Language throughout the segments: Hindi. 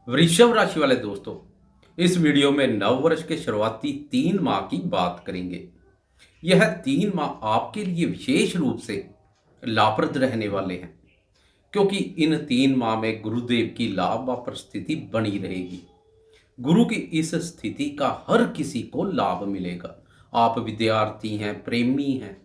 वृषभ राशि वाले दोस्तों, इस वीडियो में नव वर्ष के शुरुआती 3 माह की बात करेंगे। यह 3 माह आपके लिए विशेष रूप से लाभप्रद रहने वाले हैं, क्योंकि इन 3 माह में गुरुदेव की लाभ व परिस्थिति बनी रहेगी। गुरु की इस स्थिति का हर किसी को लाभ मिलेगा। आप विद्यार्थी हैं, प्रेमी हैं,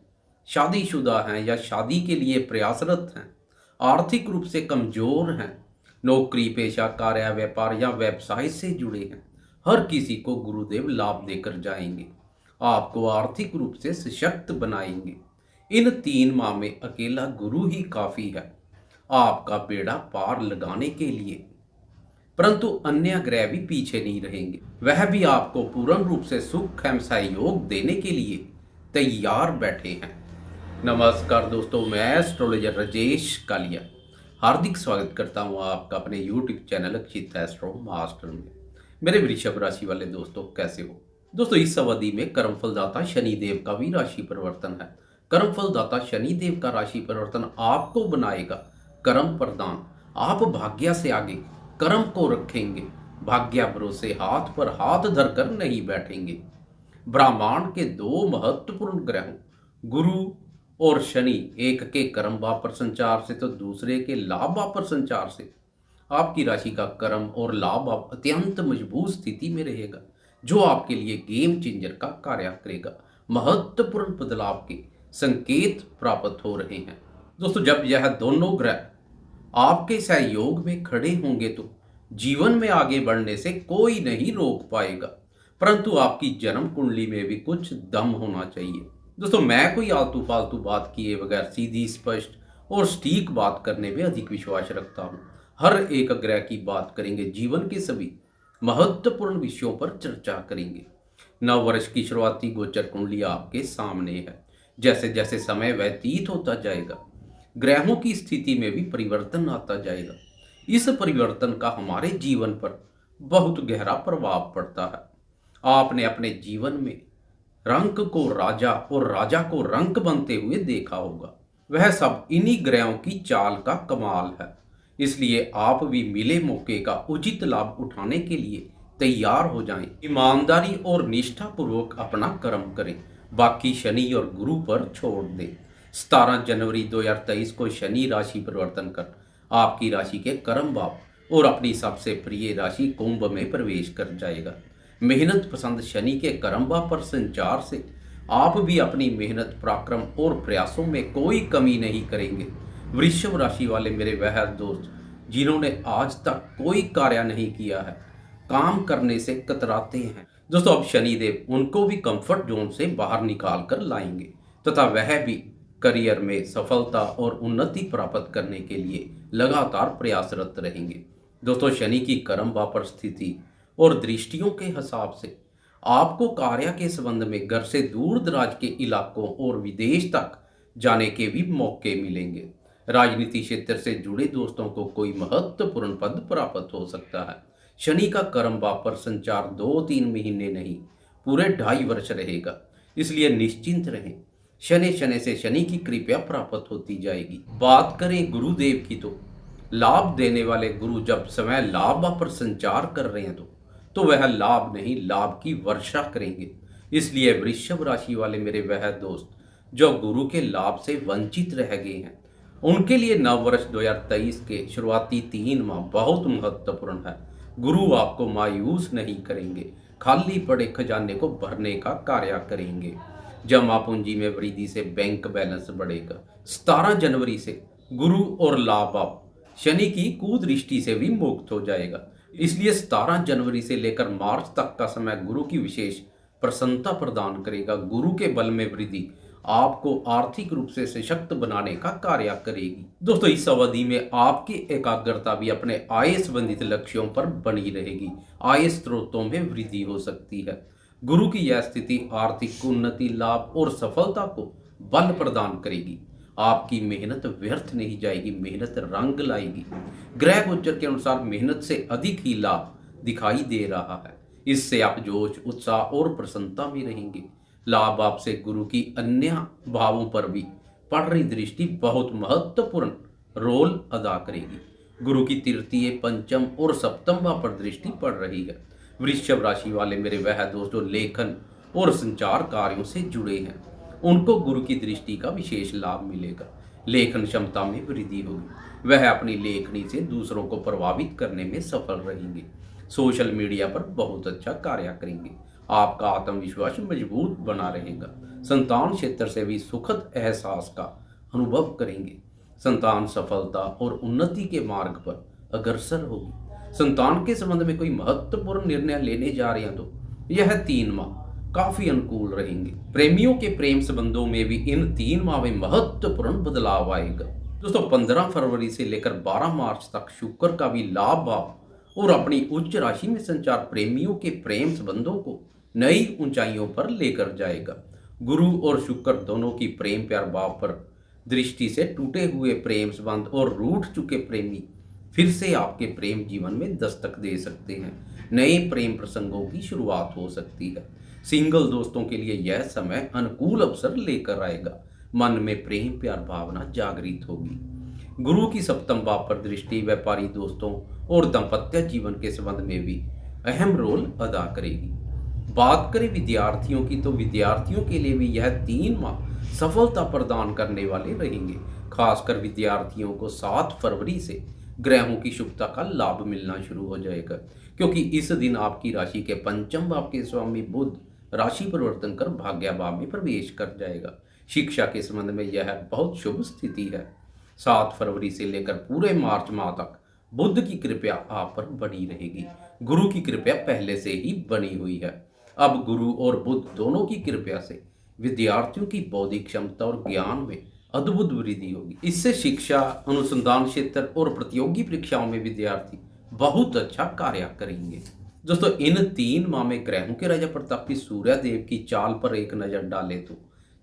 शादीशुदा हैं या शादी के लिए प्रयासरत हैं, आर्थिक रूप से कमजोर हैं, नौकरी पेशा कार्य व्यापार या व्यवसाय से जुड़े हैं, हर किसी को गुरुदेव लाभ देकर जाएंगे। आपको आर्थिक रूप से सशक्त बनाएंगे। इन 3 माह में अकेला गुरु ही काफी है आपका बेड़ा पार लगाने के लिए, परंतु अन्य ग्रह भी पीछे नहीं रहेंगे। वह भी आपको पूर्ण रूप से सुख एवं सहयोग देने के लिए तैयार बैठे हैं। नमस्कार दोस्तों, मैं एस्ट्रोलॉजर राजेश कालिया हार्दिक स्वागत करता हूं आपका अपने यूट्यूब चैनल अक्षित एस्ट्रो मास्टर में। मेरे वृषभ राशि वाले दोस्तों, कैसे हो दोस्तों? इस अवधि में कर्मफलदाता शनिदेव का भी राशि परिवर्तन है। कर्मफलदाता शनिदेव का राशि परिवर्तन आपको बनाएगा कर्म प्रदान। आप भाग्य से आगे कर्म को रखेंगे। भाग्य भरोसे हाथ पर हाथ धरकर नहीं बैठेंगे। ब्रह्मांड के 2 महत्वपूर्ण ग्रहों गुरु और शनि, एक के कर्म भाव पर संचार से तो दूसरे के लाभ भाव पर संचार से आपकी राशि का कर्म और लाभ भाव अत्यंत मजबूत स्थिति में रहेगा, जो आपके लिए गेम चेंजर का कार्य करेगा। महत्वपूर्ण बदलाव के संकेत प्राप्त हो रहे हैं दोस्तों। जब यह दोनों ग्रह आपके सहयोग में खड़े होंगे तो जीवन में आगे बढ़ने से कोई नहीं रोक पाएगा, परंतु आपकी जन्म कुंडली में भी कुछ दम होना चाहिए दोस्तों। मैं कोई आलतू फालतू बात किए बगैर सीधी स्पष्ट और सटीक बात करने में अधिक विश्वास रखता हूँ। हर एक ग्रह की बात करेंगे, जीवन के सभी महत्वपूर्ण विषयों पर चर्चा करेंगे। नव वर्ष की शुरुआती गोचर कुंडली आपके सामने है। जैसे जैसे समय व्यतीत होता जाएगा, ग्रहों की स्थिति में भी परिवर्तन आता जाएगा। इस परिवर्तन का हमारे जीवन पर बहुत गहरा प्रभाव पड़ता है। आपने अपने जीवन में रंक को राजा और राजा को रंक बनते हुए देखा होगा। वह सब इन्हीं ग्रहों की चाल का कमाल है। इसलिए आप भी मिले मौके का उचित लाभ उठाने के लिए तैयार हो जाएं। ईमानदारी और निष्ठा पूर्वक अपना कर्म करें, बाकी शनि और गुरु पर छोड़ दें। 17 जनवरी 2023 को शनि राशि परिवर्तन कर आपकी राशि के कर्म भाव और अपनी सबसे प्रिय राशि कुंभ में प्रवेश कर जाएगा। मेहनत पसंद शनि के कर्म भाव पर संचार से आप भी अपनी मेहनत, पराक्रम और प्रयासों में कोई कमी नहीं करेंगे। वृषभ राशि वाले मेरे वह दोस्त जिन्होंने आज तक कोई कार्य नहीं किया है, काम करने से कतराते हैं दोस्तों, अब शनिदेव उनको भी कंफर्ट जोन से बाहर निकाल कर लाएंगे तथा वह भी करियर में सफलता और उन्नति प्राप्त करने के लिए लगातार प्रयासरत रहेंगे दोस्तों। शनि की कर्म भाव पर स्थिति और दृष्टियों के हिसाब से आपको कार्य के संबंध में घर से दूर दराज के इलाकों और विदेश तक जाने के भी मौके मिलेंगे। राजनीति क्षेत्र से जुड़े दोस्तों को कोई महत्वपूर्ण पद प्राप्त हो सकता है। शनि का कर्म भाव पर संचार 2-3 महीने नहीं, पूरे 2.5 वर्ष रहेगा, इसलिए निश्चिंत रहें। शनि शनि से शनि की कृपा प्राप्त होती जाएगी। बात करें गुरुदेव की तो लाभ देने वाले गुरु जब समय लाभ पर संचार कर रहे हैं तो वह लाभ नहीं, लाभ की वर्षा करेंगे। इसलिए वृषभ राशि वाले मेरे वह दोस्त जो गुरु के लाभ से वंचित रह गए हैं, उनके लिए नव वर्ष 2023 के शुरुआती 3 माह बहुत महत्वपूर्ण है। गुरु आपको मायूस नहीं करेंगे, खाली पड़े खजाने को भरने का कार्य करेंगे। जमा पूंजी में वृद्धि से बैंक बैलेंस बढ़ेगा। 17 जनवरी से गुरु और लाभ आप शनि की कुदृष्टि से भी मुक्त हो जाएगा। इसलिए 17 जनवरी से लेकर मार्च तक का समय गुरु की विशेष प्रसन्नता प्रदान करेगा। गुरु के बल में वृद्धि आपको आर्थिक रूप से सशक्त बनाने का कार्य करेगी दोस्तों। इस अवधि में आपकी एकाग्रता भी अपने आय संबंधित लक्ष्यों पर बनी रहेगी। आय स्रोतों में वृद्धि हो सकती है। गुरु की यह स्थिति आर्थिक उन्नति, लाभ और सफलता को बल प्रदान करेगी। आपकी मेहनत व्यर्थ नहीं जाएगी, मेहनत रंग लाएगी। ग्रह गोचर के अनुसार मेहनत से अधिक ही लाभ दिखाई दे रहा है। इससे आप जोश, उत्साह और प्रसन्नता में रहेंगे। लाभ आपसे गुरु की अन्य भावों पर भी पड़ रही दृष्टि बहुत महत्वपूर्ण रोल अदा करेगी। गुरु की तृतीय, पंचम और सप्तम भाव पर दृष्टि पड़ रही है। वृषभ राशि वाले मेरे वह दोस्त जो लेखन और संचार कार्यों से जुड़े हैं, उनको गुरु की दृष्टि का विशेष लाभ मिलेगा। लेखन क्षमता में वृद्धि होगी। वह अपनी लेखनी से दूसरों को प्रभावित करने में सफल रहेंगे। सोशल मीडिया पर बहुत अच्छा कार्य करेंगे। आपका आत्मविश्वास मजबूत बना रहेगा। संतान क्षेत्र से भी सुखद एहसास का अनुभव करेंगे। संतान सफलता और उन्नति के मार्ग पर अग्रसर होगी। संतान के संबंध में कोई महत्वपूर्ण निर्णय लेने जा रहे हैं तो यह 3 माह काफी अनुकूल रहेंगे। प्रेमियों के प्रेम संबंधों में भी इन 3 माह में महत्वपूर्ण बदलाव आएगा। दोस्तों 15 फरवरी से लेकर 12 मार्च तक शुक्र का भी लाभ भाव और अपनी उच्च राशि में संचार प्रेमियों के प्रेम संबंधों को नई ऊंचाइयों पर लेकर जाएगा। गुरु और शुक्र दोनों की प्रेम प्यार भाव पर दृष्टि से टूटे हुए प्रेम संबंध और रूठ चुके प्रेमी फिर से आपके प्रेम जीवन में दस्तक दे सकते हैं। नए प्रेम प्रसंगों की शुरुआत हो सकती है। सिंगल दोस्तों के लिए यह समय अनुकूल अवसर लेकर आएगा। मन में प्रेम प्यार भावना जागृत होगी। गुरु की सप्तम भाव पर दृष्टि व्यापारी दोस्तों और दाम्पत्य जीवन के संबंध में भी अहम रोल अदा करेगी। बात करें विद्यार्थियों की तो विद्यार्थियों के लिए भी यह 3 माह सफलता प्रदान करने वाले रहेंगे। खासकर विद्यार्थियों को 7 फरवरी से ग्रहों की शुभता का लाभ मिलना शुरू हो जाएगा, क्योंकि इस दिन आपकी राशि के पंचम भाव के स्वामी बुध राशि परिवर्तन कर भाग्य भाव में प्रवेश कर जाएगा। शिक्षा के संबंध में यह बहुत शुभ स्थिति है। 7 फरवरी से लेकर पूरे मार्च माह तक बुध की कृपा आप पर बनी रहेगी। गुरु की कृपा पहले से ही बनी हुई है। अब गुरु और बुध दोनों की कृपा से विद्यार्थियों की बौद्धिक क्षमता और ज्ञान में अद्भुत वृद्धि होगी। इससे शिक्षा, अनुसंधान क्षेत्र और प्रतियोगी परीक्षाओं में विद्यार्थी बहुत अच्छा कार्य करेंगे। दोस्तों इन 3 माह में ग्रहों के राजा प्रतापी सूर्य देव की चाल पर एक नजर डाले तो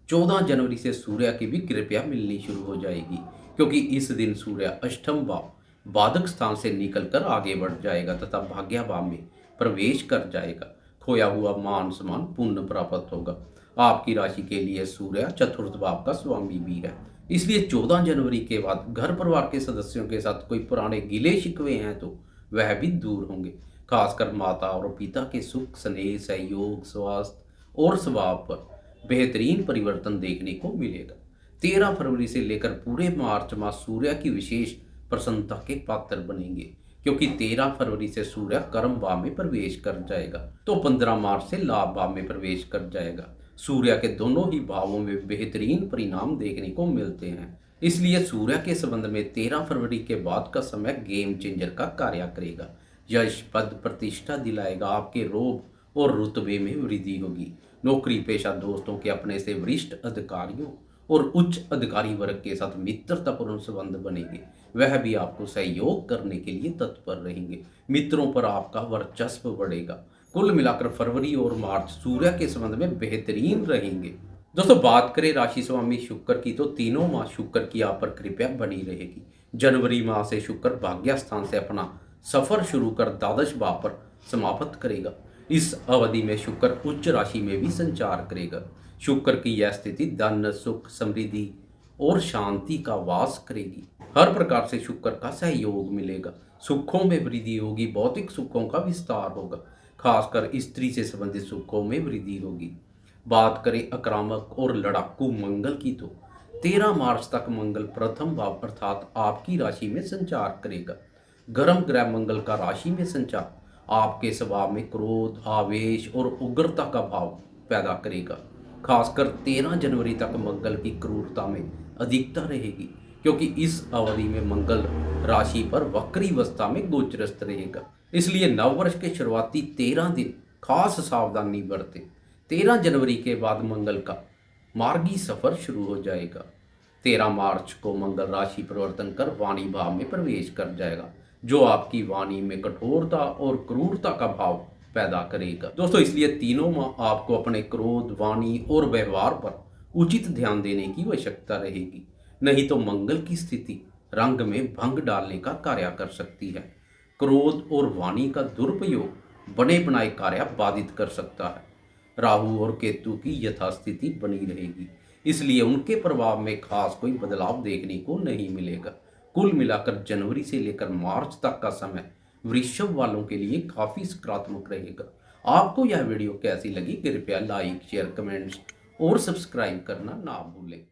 14 जनवरी से सूर्य की भी कृपा मिलनी शुरू हो जाएगी, क्योंकि इस दिन सूर्य अष्टम भाव बाधक स्थान से निकलकर आगे बढ़ जाएगा तथा भाग्य भाव में प्रवेश कर जाएगा। खोया हुआ मान सम्मान पुण्य प्राप्त होगा। आपकी राशि के लिए सूर्य चतुर्थ भाव का स्वामी भी है, इसलिए 14 जनवरी के बाद घर परिवार के सदस्यों के साथ कोई पुराने गिले शिकवे हैं तो वह भी दूर होंगे। खासकर माता और पिता के सुख, स्नेह, सहयोग, स्वास्थ्य और स्वभाव पर बेहतरीन परिवर्तन देखने को मिलेगा। 13 फरवरी से लेकर पूरे मार्च माह सूर्य की विशेष प्रसन्नता के पात्र बनेंगे, क्योंकि 13 फरवरी से सूर्य कर्म भाव में प्रवेश कर जाएगा तो 15 मार्च से लाभ भाव में प्रवेश कर जाएगा। सूर्य के दोनों ही भावों में बेहतरीन परिणाम देखने को मिलते हैं, इसलिए सूर्य के संबंध में 13 फरवरी के बाद का समय गेम चेंजर का कार्य करेगा। यश, पद, प्रतिष्ठा दिलाएगा। आपके रोब और रुतबे में वृद्धि होगी। नौकरी पेशा दोस्तों के अपने से वरिष्ठ अधिकारियों और उच्च अधिकारी वर्ग के साथ मित्रतापूर्ण संबंध बनेंगे। वह भी आपको सहयोग करने के लिए तत्पर रहेंगे। मित्रों पर आपका वर्चस्व बढ़ेगा। कुल मिलाकर फरवरी और मार्च सूर्य के संबंध में बेहतरीन रहेंगे। दोस्तों बात करें राशि स्वामी शुक्र की तो तीनों माह शुक्र की आप पर कृपया बनी रहेगी। जनवरी माह से शुक्र भाग्य स्थान से अपना सफर शुरू कर द्वादश भाव पर समाप्त करेगा। इस अवधि में शुक्र उच्च राशि में भी संचार करेगा। शुक्र की यह स्थिति धन, सुख, समृद्धि और शांति का वास करेगी। हर प्रकार से शुक्र का सहयोग मिलेगा। सुखों में वृद्धि होगी। भौतिक सुखों का विस्तार होगा। खासकर स्त्री से संबंधित सुखों में वृद्धि होगी। बात करें आक्रामक और लड़ाकू मंगल की तो 13 मार्च तक मंगल प्रथम भाव अर्थात आपकी राशि में संचार करेगा। गर्म ग्रह मंगल का राशि में संचार आपके स्वभाव में क्रोध, आवेश और उग्रता का भाव पैदा करेगा। खासकर 13 जनवरी तक मंगल की क्रूरता में अधिकता रहेगी, क्योंकि इस अवधि में मंगल राशि पर वक्री अवस्था में गोचरस्थ रहेगा। इसलिए नववर्ष के शुरुआती 13 दिन खास सावधानी बरतें। 13 जनवरी के बाद मंगल का मार्गी सफर शुरू हो जाएगा। 13 मार्च को मंगल राशि परिवर्तन कर वाणी भाव में प्रवेश कर जाएगा, जो आपकी वाणी में कठोरता और क्रूरता का भाव पैदा करेगा। दोस्तों इसलिए तीनों माह आपको अपने क्रोध, वाणी और व्यवहार पर उचित ध्यान देने की आवश्यकता रहेगी, नहीं तो मंगल की स्थिति रंग में भंग डालने का कार्य कर सकती है। क्रोध और वाणी का दुरुपयोग बने बनाए कार्य बाधित कर सकता है। राहु और केतु की यथास्थिति बनी रहेगी, इसलिए उनके प्रभाव में खास कोई बदलाव देखने को नहीं मिलेगा। कुल मिलाकर जनवरी से लेकर मार्च तक का समय वृषभ वालों के लिए काफ़ी सकारात्मक रहेगा। आपको यह वीडियो कैसी लगी? कृपया लाइक, शेयर, कमेंट्स और सब्सक्राइब करना ना भूलें।